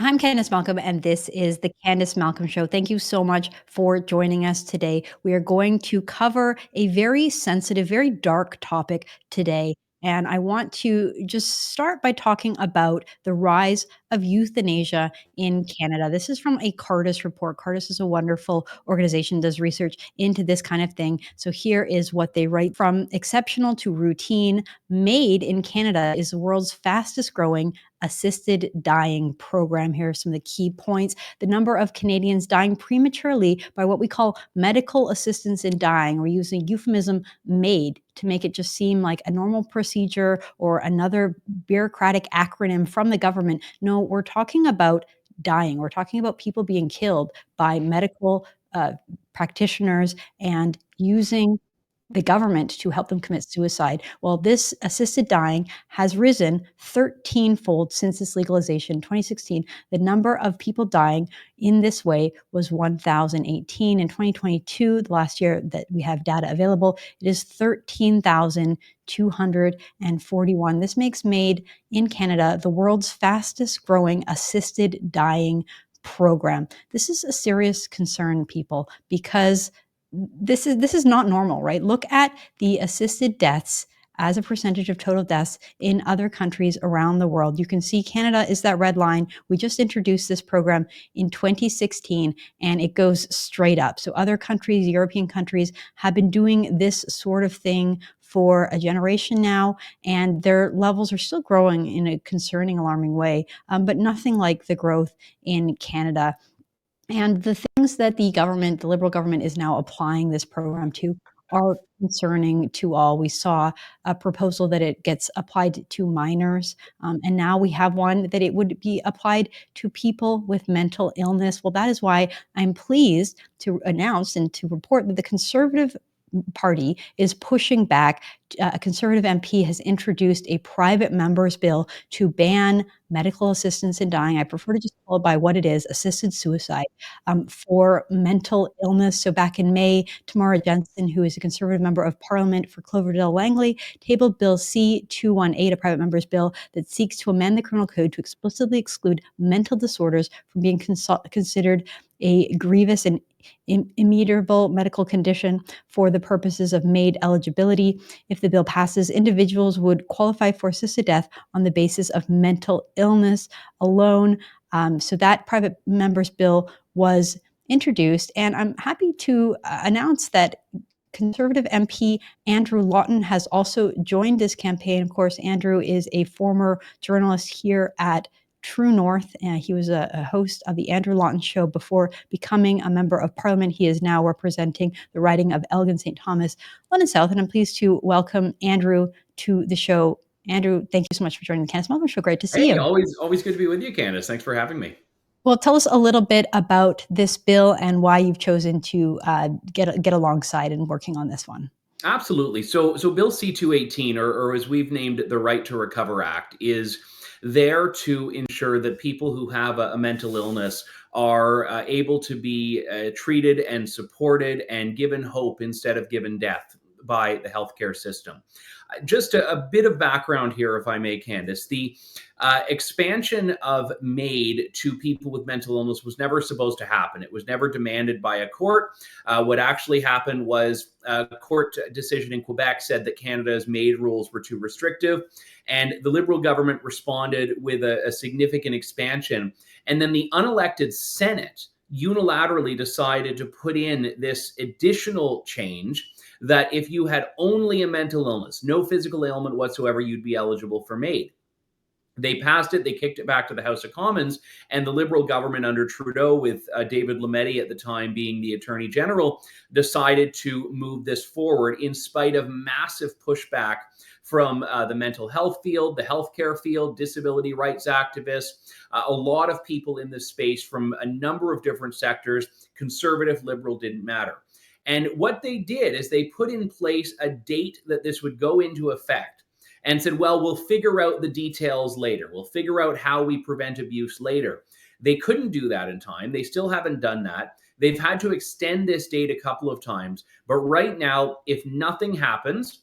I'm Candice Malcolm, and this is the Candice Malcolm Show. Thank you so much for joining us today. We are going to cover a very sensitive, very dark topic today. And I want to just start by talking about the rise of euthanasia in Canada. This is from a Cardis report. Cardis is a wonderful organization, does research into this kind of thing. So here is what they write. From exceptional to routine, MAiD in Canada is the world's fastest growing assisted dying program. Here are some of the key points. The number of Canadians dying prematurely by what we call medical assistance in dying. We're using euphemism MAiD to make it just seem like a normal procedure or another bureaucratic acronym from the government. No, we're talking about dying. We're talking about people being killed by medical practitioners and using the government to help them commit suicide. Well, this assisted dying has risen 13-fold since its legalization in 2016. The number of people dying in this way was 1,018. In 2022, the last year that we have data available, it is 13,241. This makes MAiD in Canada the world's fastest growing assisted dying program. This is a serious concern, people, because this is not normal, right? Look at the assisted deaths as a percentage of total deaths in other countries around the world. You can see Canada is that red line. We just introduced this program in 2016 and it goes straight up. So other countries, European countries, have been doing this sort of thing for a generation now, and their levels are still growing in a concerning, alarming way, but nothing like the growth in Canada. And the things that the government, the Liberal government, is now applying this program to are concerning to all. We saw a proposal that it gets applied to minors, and now we have one that it would be applied to people with mental illness. Well, that is why I'm pleased to announce and to report that the Conservative Party is pushing back. A Conservative MP has introduced a private member's bill to ban medical assistance in dying. I prefer to just call it by what it is, assisted suicide, for mental illness. So back in May, Tamara Jansen, who is a Conservative member of Parliament for Cloverdale Langley, tabled Bill C-218, a private member's bill that seeks to amend the criminal code to explicitly exclude mental disorders from being considered a grievous and immutable medical condition for the purposes of MAiD eligibility. If the bill passes, individuals would qualify for assisted death on the basis of mental illness alone. So that private member's bill was introduced, and I'm happy to announce that Conservative MP Andrew Lawton has also joined this campaign. Of course, Andrew is a former journalist here at True North, and he was a host of the Andrew Lawton Show before becoming a member of Parliament. He is now representing the riding of Elgin St. Thomas, London South, and I'm pleased to welcome Andrew to the show. Andrew, thank you so much for joining the Candice Malcolm Show. Great to see Hey, you. always good to be with you, Candice. Thanks for having me. Well, tell us a little bit about this bill and why you've chosen to get alongside and working on this one. Absolutely. So Bill C-218, or as we've named it, the Right to Recover Act, is there to ensure that people who have a mental illness are able to be treated and supported and given hope instead of given death by the healthcare system. Just a bit of background here, if I may, Candice. The expansion of MAiD to people with mental illness was never supposed to happen. It was never demanded by a court. What actually happened was a court decision in Quebec said that Canada's MAiD rules were too restrictive, and the Liberal government responded with a significant expansion. And then the unelected Senate unilaterally decided to put in this additional change that if you had only a mental illness, no physical ailment whatsoever, you'd be eligible for MAiD. They passed it, they kicked it back to the House of Commons, and the Liberal government under Trudeau, with David Lametti at the time being the Attorney General, decided to move this forward in spite of massive pushback from the mental health field, the healthcare field, disability rights activists, a lot of people in this space from a number of different sectors. Conservative, Liberal, didn't matter. And what they did is they put in place a date that this would go into effect and said, well, we'll figure out the details later. We'll figure out how we prevent abuse later. They couldn't do that in time. They still haven't done that. They've had to extend this date a couple of times. But right now, if nothing happens,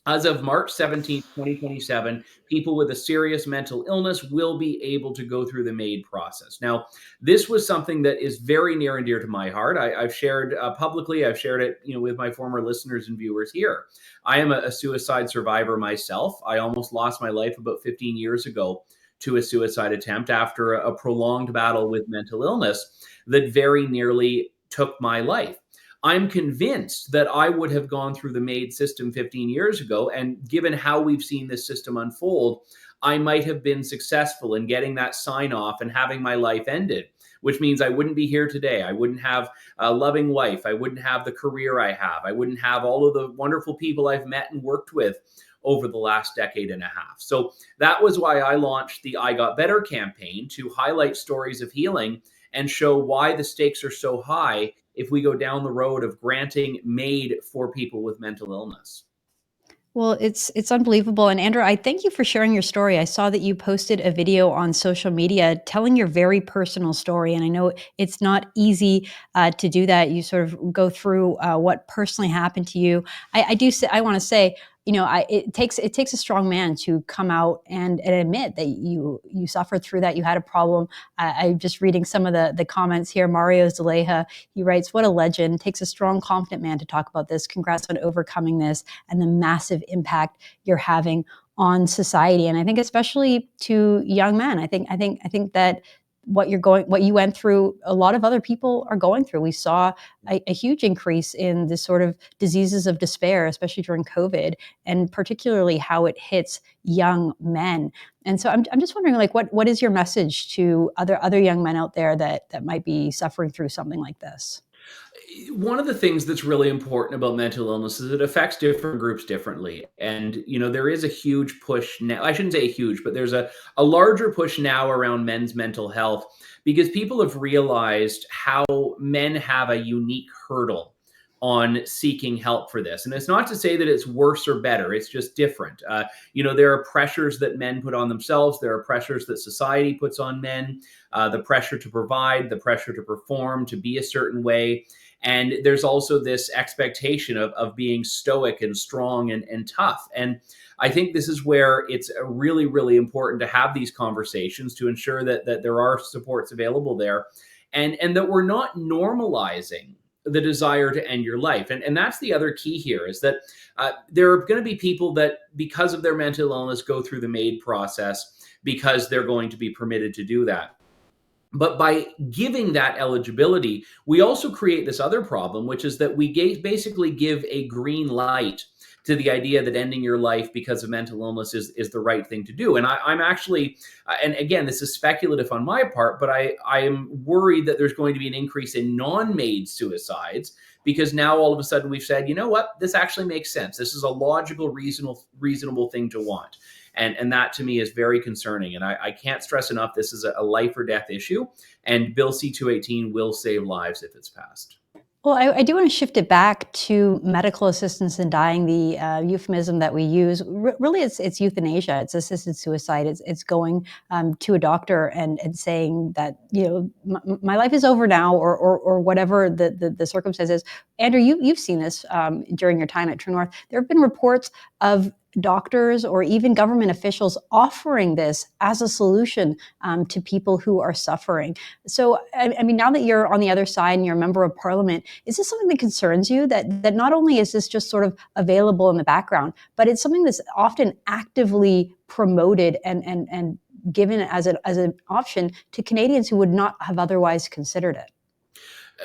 As of March 17th, 2027, people with a serious mental illness will be able to go through the MAiD process. Now, this was something that is very near and dear to my heart. I've shared publicly. I've shared it, with my former listeners and viewers here. I am a suicide survivor myself. I almost lost my life about 15 years ago to a suicide attempt after a prolonged battle with mental illness that very nearly took my life. I'm convinced that I would have gone through the MAiD system 15 years ago. And given how we've seen this system unfold, I might have been successful in getting that sign off and having my life ended, which means I wouldn't be here today. I wouldn't have a loving wife. I wouldn't have the career I have. I wouldn't have all of the wonderful people I've met and worked with over the last decade and a half. So that was why I launched the I Got Better campaign, to highlight stories of healing and show why the stakes are so high if we go down the road of granting MAiD for people with mental illness. Well, it's unbelievable, and Andrew, I thank you for sharing your story. I saw that you posted a video on social media telling your very personal story, and I know it's not easy to do that. You sort of go through what personally happened to you. I want to say, it takes a strong man to come out and admit that you suffered through that. You had a problem. I'm just reading some of the comments here. Mario Zaleja, he writes, "What a legend! It takes a strong, confident man to talk about this. Congrats on overcoming this and the massive impact you're having on society." And I think especially to young men, I think that what you went through, a lot of other people are going through. We saw a huge increase in the sort of diseases of despair, especially during COVID, and particularly how it hits young men. And so I'm just wondering, like, what is your message to other young men out there that might be suffering through something like this? One of the things that's really important about mental illness is it affects different groups differently. And, there is a huge push now. I shouldn't say huge, but there's a larger push now around men's mental health because people have realized how men have a unique hurdle on seeking help for this. And it's not to say that it's worse or better, it's just different. There are pressures that men put on themselves, there are pressures that society puts on men, the pressure to provide, the pressure to perform, to be a certain way. And there's also this expectation of being stoic and strong and tough. And I think this is where it's really, really important to have these conversations to ensure that there are supports available there, and that we're not normalizing the desire to end your life. And that's the other key here, is that there are going to be people that, because of their mental illness, go through the MAiD process because they're going to be permitted to do that. But by giving that eligibility, we also create this other problem, which is that we basically give a green light to the idea that ending your life because of mental illness is the right thing to do. And I'm actually, and again, this is speculative on my part, but I am worried that there's going to be an increase in non-MAiD suicides, because now all of a sudden we've said, you know what, this actually makes sense. This is a logical, reasonable thing to want. And that to me is very concerning. And I can't stress enough, this is a life or death issue. And Bill C-218 will save lives if it's passed. Well, I do want to shift it back to medical assistance in dying. The euphemism that we use, really, it's euthanasia. It's assisted suicide. It's going to a doctor and saying that, my life is over now, or whatever the circumstances. Andrew, you've seen this during your time at True North. There have been reports of doctors or even government officials offering this as a solution to people who are suffering. So, I mean, now that you're on the other side and you're a member of parliament, is this something that concerns you, that not only is this just sort of available in the background, but it's something that's often actively promoted and given as an option to Canadians who would not have otherwise considered it?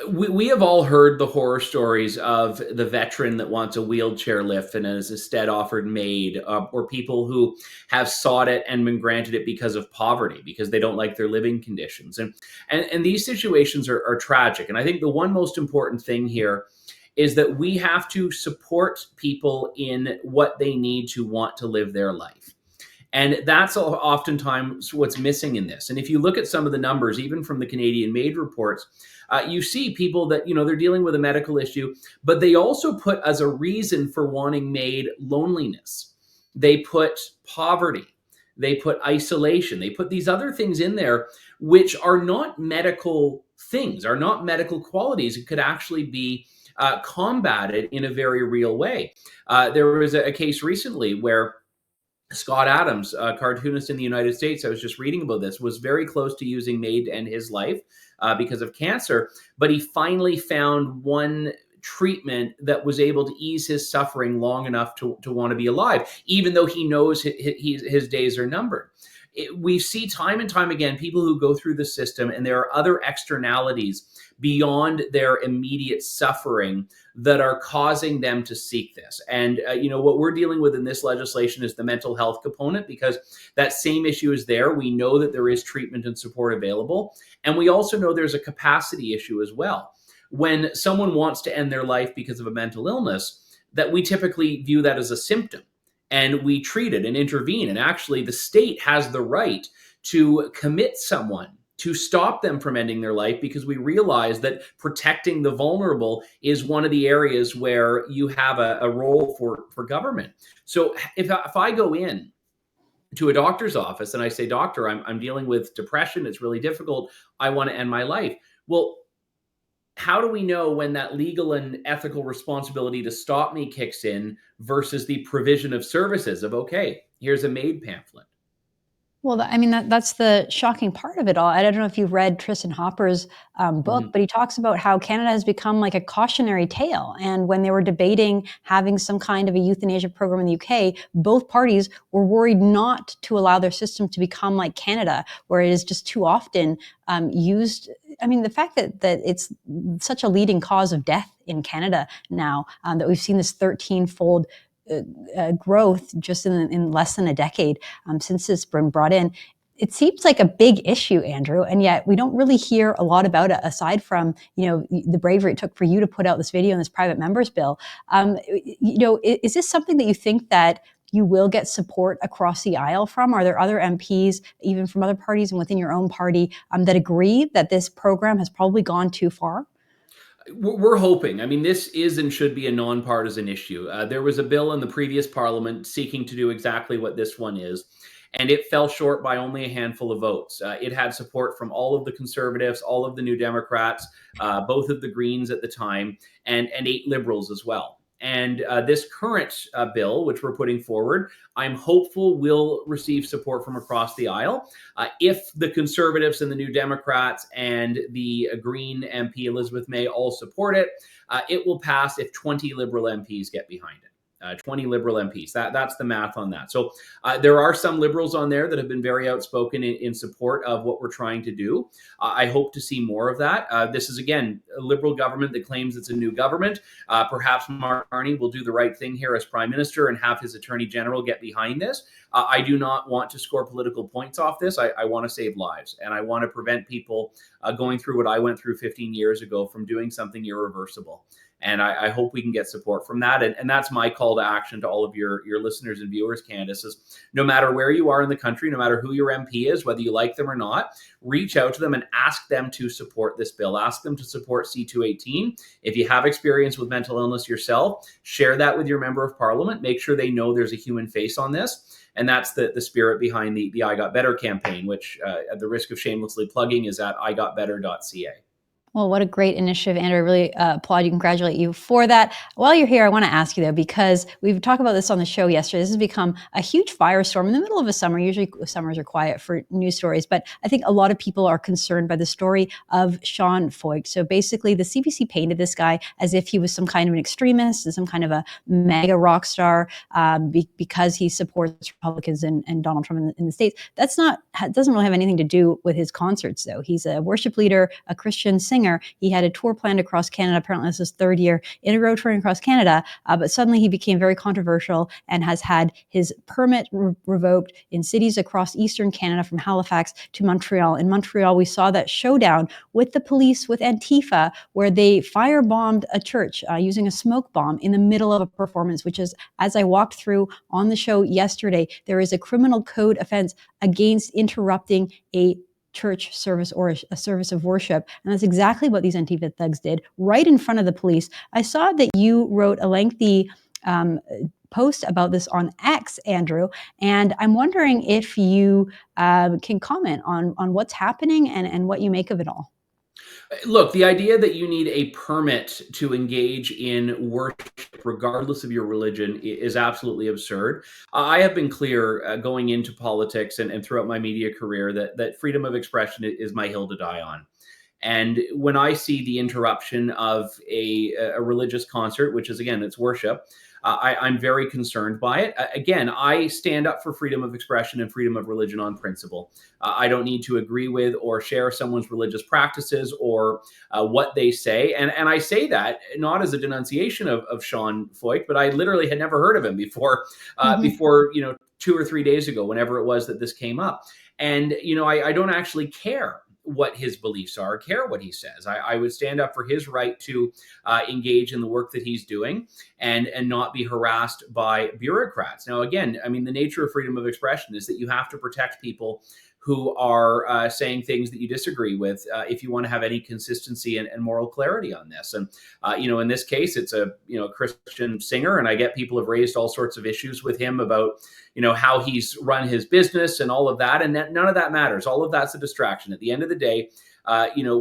We have all heard the horror stories of the veteran that wants a wheelchair lift and is instead offered MAiD, or people who have sought it and been granted it because of poverty, because they don't like their living conditions. And these situations are tragic. And I think the one most important thing here is that we have to support people in what they need to want to live their life. And that's oftentimes what's missing in this. And if you look at some of the numbers, even from the Canadian MAiD reports, you see people that, they're dealing with a medical issue, but they also put as a reason for wanting MAiD loneliness. They put poverty. They put isolation. They put these other things in there, which are not medical things, are not medical qualities. It could actually be combat it in a very real way. There was a case recently where Scott Adams, a cartoonist in the United States, I was just reading about this, was very close to using MAiD to end his life because of cancer, but he finally found one treatment that was able to ease his suffering long enough to want to be alive, even though he knows his days are numbered. We see time and time again people who go through the system, and there are other externalities beyond their immediate suffering that are causing them to seek this. And what we're dealing with in this legislation is the mental health component, because that same issue is there. We know that there is treatment and support available, and we also know there's a capacity issue as well. When someone wants to end their life because of a mental illness, that we typically view that as a symptom, and we treat it and intervene. And actually, the state has the right to commit someone to stop them from ending their life, because we realize that protecting the vulnerable is one of the areas where you have a role for government. So if I go in to a doctor's office and I say, doctor, I'm dealing with depression, it's really difficult, I want to end my life. Well, how do we know when that legal and ethical responsibility to stop me kicks in versus the provision of services of, okay, here's a MAiD pamphlet? Well, that's the shocking part of it all. I don't know if you've read Tristan Hopper's book, but he talks about how Canada has become like a cautionary tale. And when they were debating having some kind of a euthanasia program in the UK, both parties were worried not to allow their system to become like Canada, where it is just too often used. I mean, the fact that it's such a leading cause of death in Canada now, that we've seen this 13-fold growth just in less than a decade since it's been brought in. It seems like a big issue, Andrew, and yet we don't really hear a lot about it aside from, the bravery it took for you to put out this video and this private members bill. Is this something that you think that you will get support across the aisle from? Are there other MPs, even from other parties and within your own party, that agree that this program has probably gone too far? We're hoping. I mean, this is and should be a nonpartisan issue. There was a bill in the previous parliament seeking to do exactly what this one is, and it fell short by only a handful of votes. It had support from all of the Conservatives, all of the New Democrats, both of the Greens at the time, and 8 Liberals as well. And this current bill, which we're putting forward, I'm hopeful will receive support from across the aisle. If the Conservatives and the New Democrats and the Green MP Elizabeth May all support it, it will pass if 20 Liberal MPs get behind it. 20 Liberal MPs. That's the math on that. So there are some Liberals on there that have been very outspoken in support of what we're trying to do. I hope to see more of that. This is, again, a Liberal government that claims it's a new government. Perhaps Mark Carney will do the right thing here as Prime Minister and have his Attorney General get behind this. I do not want to score political points off this. I want to save lives, and I want to prevent people going through what I went through 15 years ago from doing something irreversible. And I hope we can get support from that. And that's my call to action to all of your listeners and viewers, Candice, is no matter where you are in the country, no matter who your MP is, whether you like them or not, reach out to them and ask them to support this bill. Ask them to support C218. If you have experience with mental illness yourself, share that with your member of parliament. Make sure they know there's a human face on this. And that's the spirit behind the I Got Better campaign, which at the risk of shamelessly plugging is at igotbetter.ca. Well, what a great initiative, Andrew. I really applaud you, congratulate you for that. While you're here, I want to ask you, though, because we've talked about this on the show yesterday. This has become a huge firestorm in the middle of a summer. Usually summers are quiet for news stories, but I think a lot of people are concerned by the story of Sean Foyt. So basically, the CBC painted this guy as if he was some kind of an extremist and some kind of a mega rock star because he supports Republicans and Donald Trump in the States. Doesn't really have anything to do with his concerts, though. He's a worship leader, a Christian singer. He had a tour planned across Canada. Apparently, this is his 3rd year in a row touring across Canada. But suddenly he became very controversial and has had his permit revoked in cities across Eastern Canada, from Halifax to Montreal. In Montreal, we saw that showdown with the police, with Antifa, where they firebombed a church using a smoke bomb in the middle of a performance, which is, as I walked through on the show yesterday, there is a criminal code offense against interrupting a church service or a service of worship. And that's exactly what these Antifa thugs did right in front of the police. I saw that you wrote a lengthy post about this on X, Andrew, and I'm wondering if you can comment on what's happening and what you make of it all. Look, the idea that you need a permit to engage in worship, regardless of your religion, is absolutely absurd. I have been clear going into politics and throughout my media career that freedom of expression is my hill to die on. And when I see the interruption of a religious concert, which is, again, it's worship, I'm very concerned by it. Again, I stand up for freedom of expression and freedom of religion on principle. I don't need to agree with or share someone's religious practices or what they say. And I say that not as a denunciation of Sean Foyt, but I literally had never heard of him before, before 2 or 3 days ago, whenever it was that this came up. And, I don't actually care what his beliefs are, care what he says. I would stand up for his right to engage in the work that he's doing and not be harassed by bureaucrats. Now, again, I mean, the nature of freedom of expression is that you have to protect people who are saying things that you disagree with if you want to have any consistency and moral clarity on this. And, in this case, it's a, Christian singer, and I get people have raised all sorts of issues with him about, how he's run his business and all of that. And none of that matters. All of that's a distraction. At the end of the day,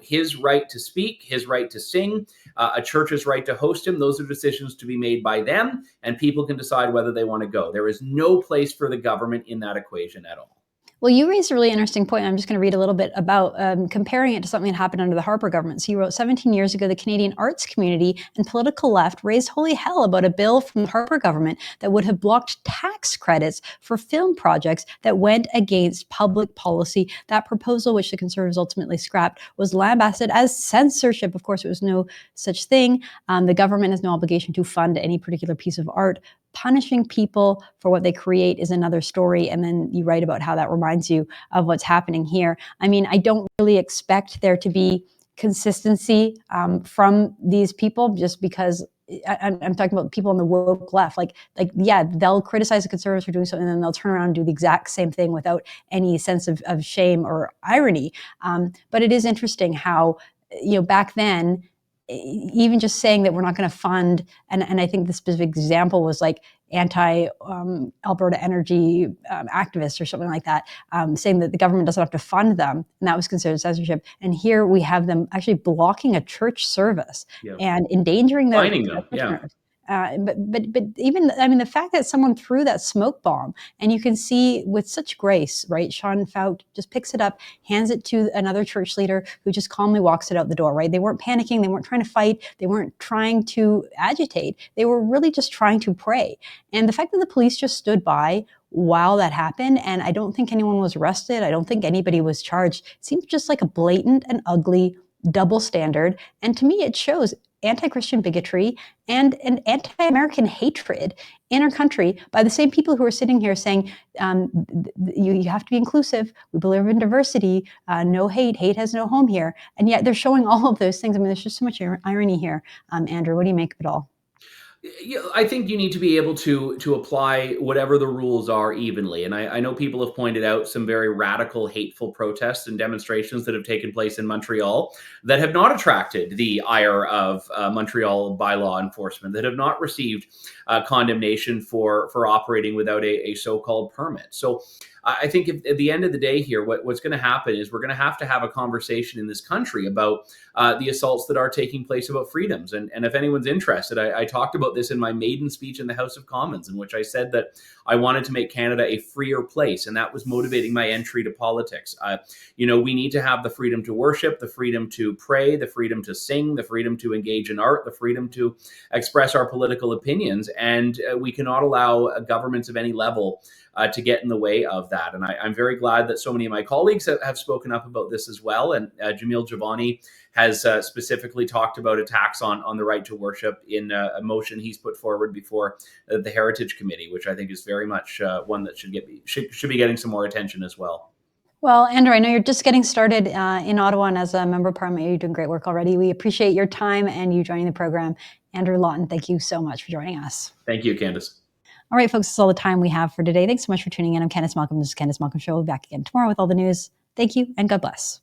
his right to speak, his right to sing, a church's right to host him, those are decisions to be made by them, and people can decide whether they want to go. There is no place for the government in that equation at all. Well, you raised a really interesting point. I'm just going to read a little bit about comparing it to something that happened under the Harper government. So you wrote, 17 years ago, the Canadian arts community and political left raised holy hell about a bill from the Harper government that would have blocked tax credits for film projects that went against public policy. That proposal, which the Conservatives ultimately scrapped, was lambasted as censorship. Of course, it was no such thing. The government has no obligation to fund any particular piece of art. Punishing people for what they create is another story. And then you write about how that reminds you of what's happening here. I mean, I don't really expect there to be consistency from these people, just because I'm talking about people on the woke left. Yeah, they'll criticize the Conservatives for doing something, and then they'll turn around and do the exact same thing without any sense of shame or irony. But it is interesting how, back then, even just saying that we're not going to fund, and I think the specific example was like anti-Alberta energy activists or something like that, saying that the government doesn't have to fund them, and that was considered censorship. And here we have them actually blocking a church service and endangering their parishioners. But even, I mean, the fact that someone threw that smoke bomb, and you can see with such grace, right? Sean Foyt just picks it up, hands it to another church leader who just calmly walks it out the door, right? They weren't panicking. They weren't trying to fight. They weren't trying to agitate. They were really just trying to pray. And the fact that the police just stood by while that happened, and I don't think anyone was arrested. I don't think anybody was charged. It seems just like a blatant and ugly double standard. And to me, it shows anti-Christian bigotry and an anti-American hatred in our country by the same people who are sitting here saying, you have to be inclusive. We believe in diversity. No hate. Hate has no home here. And yet they're showing all of those things. I mean, there's just so much irony here. Andrew, what do you make of it all? I think you need to be able to apply whatever the rules are evenly. And I know people have pointed out some very radical, hateful protests and demonstrations that have taken place in Montreal that have not attracted the ire of Montreal bylaw enforcement, that have not received condemnation for operating without a so-called permit. So I think at the end of the day here, what's going to happen is we're going to have a conversation in this country about the assaults that are taking place about freedoms. And if anyone's interested, I talked about this in my maiden speech in the House of Commons, in which I said that I wanted to make Canada a freer place. And that was motivating my entry to politics. We need to have the freedom to worship, the freedom to pray, the freedom to sing, the freedom to engage in art, the freedom to express our political opinions. And we cannot allow governments of any level to get in the way of that. And I'm very glad that so many of my colleagues have spoken up about this as well. And Jamil Javani has specifically talked about attacks on the right to worship in a motion he's put forward before the Heritage Committee, which I think is very much one that should be getting some more attention as well. Well, Andrew, I know you're just getting started in Ottawa, and as a member of Parliament, you're doing great work already. We appreciate your time and you joining the program. Andrew Lawton, thank you so much for joining us. Thank you, Candice. All right, folks, that's all the time we have for today. Thanks so much for tuning in. I'm Candice Malcolm. This is Candice Malcolm Show. We'll be back again tomorrow with all the news. Thank you, and God bless.